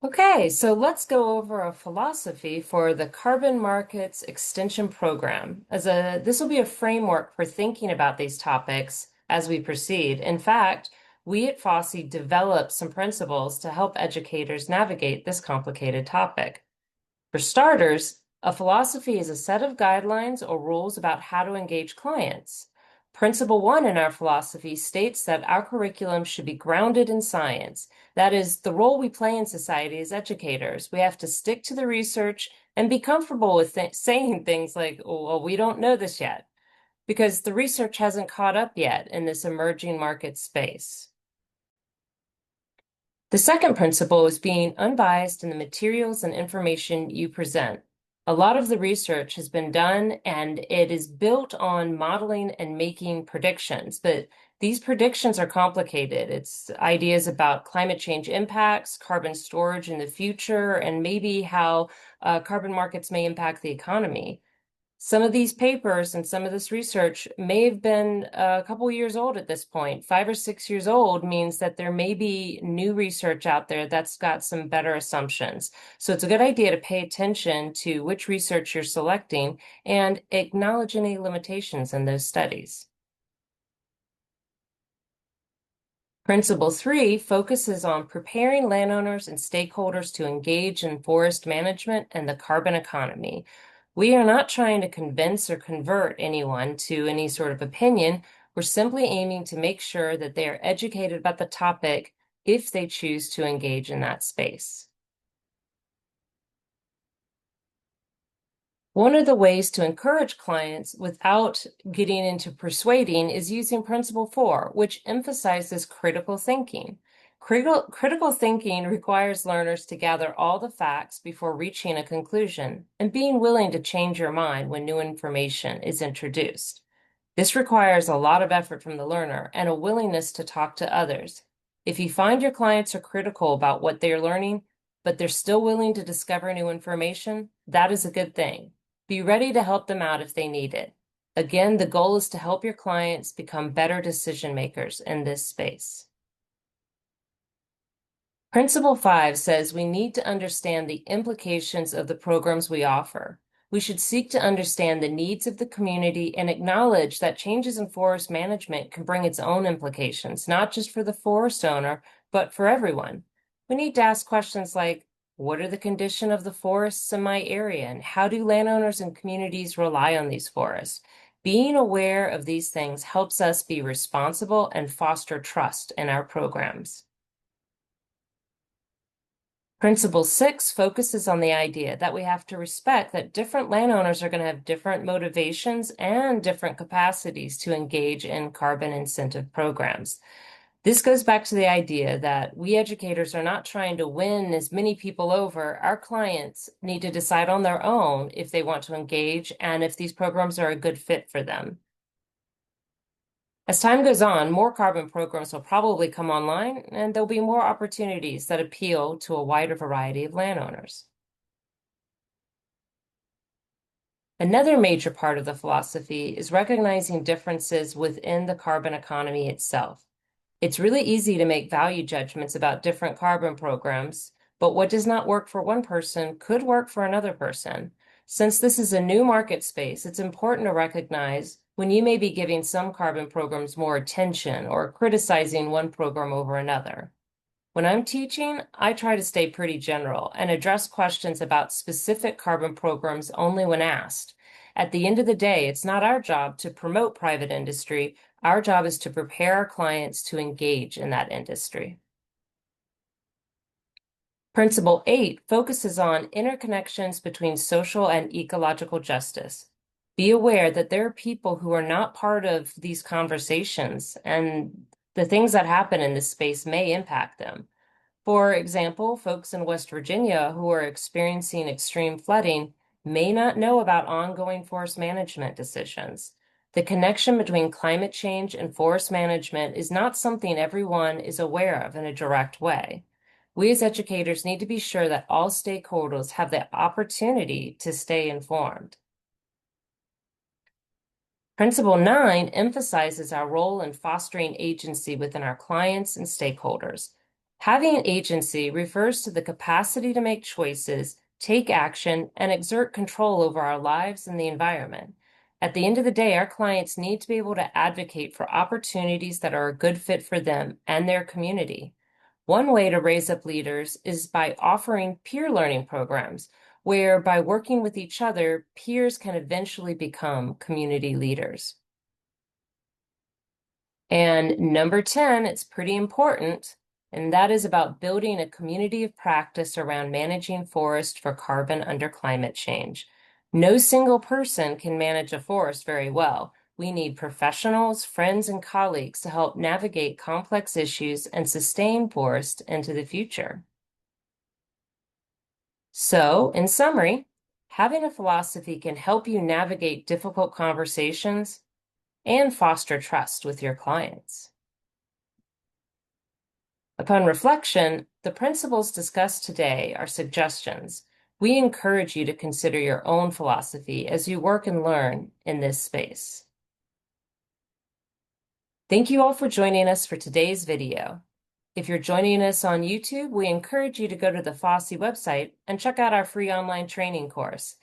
Okay, so let's go over a philosophy for the Carbon Markets Extension Program. This will be a framework for thinking about these topics as we proceed. In fact, we at FOCCE developed some principles to help educators navigate this complicated topic. For starters, a philosophy is a set of guidelines or rules about how to engage clients. Principle one in our philosophy states that our curriculum should be grounded in science. That is the role we play in society as educators. We have to stick to the research and be comfortable with saying things like, "Oh, well, we don't know this yet," because the research hasn't caught up yet in this emerging market space. The second principle is being unbiased in the materials and information you present. A lot of the research has been done and it is built on modeling and making predictions, but these predictions are complicated. It's ideas about climate change impacts, carbon storage in the future, and maybe how carbon markets may impact the economy. Some of these papers and some of this research may have been a couple years old at this point. 5 or 6 years old means that there may be new research out there that's got some better assumptions. So it's a good idea to pay attention to which research you're selecting and acknowledge any limitations in those studies. Principle three focuses on preparing landowners and stakeholders to engage in forest management and the carbon economy. We are not trying to convince or convert anyone to any sort of opinion. We're simply aiming to make sure that they are educated about the topic if they choose to engage in that space. One of the ways to encourage clients without getting into persuading is using Principle 4, which emphasizes critical thinking. Critical thinking requires learners to gather all the facts before reaching a conclusion and being willing to change your mind when new information is introduced. This requires a lot of effort from the learner and a willingness to talk to others. If you find your clients are critical about what they're learning, but they're still willing to discover new information, that is a good thing. Be ready to help them out if they need it. Again, the goal is to help your clients become better decision makers in this space. Principle 5 says we need to understand the implications of the programs we offer. We should seek to understand the needs of the community and acknowledge that changes in forest management can bring its own implications, not just for the forest owner, but for everyone. We need to ask questions like, what are the condition of the forests in my area, and how do landowners and communities rely on these forests? Being aware of these things helps us be responsible and foster trust in our programs. Principle 6 focuses on the idea that we have to respect that different landowners are going to have different motivations and different capacities to engage in carbon incentive programs. This goes back to the idea that we educators are not trying to win as many people over. Our clients need to decide on their own if they want to engage and if these programs are a good fit for them. As time goes on, more carbon programs will probably come online, and there'll be more opportunities that appeal to a wider variety of landowners. Another major part of the philosophy is recognizing differences within the carbon economy itself. It's really easy to make value judgments about different carbon programs, but what does not work for one person could work for another person. Since this is a new market space, it's important to recognize when you may be giving some carbon programs more attention or criticizing one program over another. When I'm teaching, I try to stay pretty general and address questions about specific carbon programs only when asked. At the end of the day, it's not our job to promote private industry. Our job is to prepare our clients to engage in that industry. Principle 8 focuses on interconnections between social and ecological justice. Be aware that there are people who are not part of these conversations, and the things that happen in this space may impact them. For example, folks in West Virginia who are experiencing extreme flooding may not know about ongoing forest management decisions. The connection between climate change and forest management is not something everyone is aware of in a direct way. We as educators need to be sure that all stakeholders have the opportunity to stay informed. Principle 9 emphasizes our role in fostering agency within our clients and stakeholders. Having agency refers to the capacity to make choices, take action, and exert control over our lives and the environment. At the end of the day, our clients need to be able to advocate for opportunities that are a good fit for them and their community. One way to raise up leaders is by offering peer learning programs, where by working with each other, peers can eventually become community leaders. And number 10, it's pretty important, and that is about building a community of practice around managing forest for carbon under climate change. No single person can manage a forest very well. We need professionals, friends, and colleagues to help navigate complex issues and sustain forests into the future. So, in summary, having a philosophy can help you navigate difficult conversations and foster trust with your clients. Upon reflection, the principles discussed today are suggestions. We encourage you to consider your own philosophy as you work and learn in this space. Thank you all for joining us for today's video. If you're joining us on YouTube, we encourage you to go to the FOCCE website and check out our free online training course.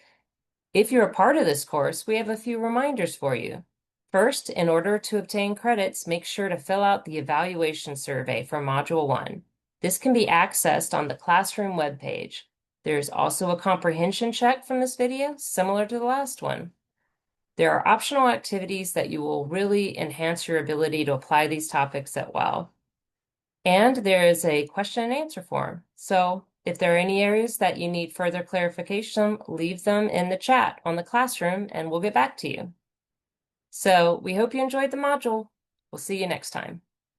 If you're a part of this course, we have a few reminders for you. First, in order to obtain credits, make sure to fill out the evaluation survey for Module 1. This can be accessed on the classroom webpage. There's also a comprehension check from this video, similar to the last one. There are optional activities that you will really enhance your ability to apply these topics at well. And there is a question and answer form. So if there are any areas that you need further clarification, leave them in the chat on the classroom and we'll get back to you. So we hope you enjoyed the module. We'll see you next time.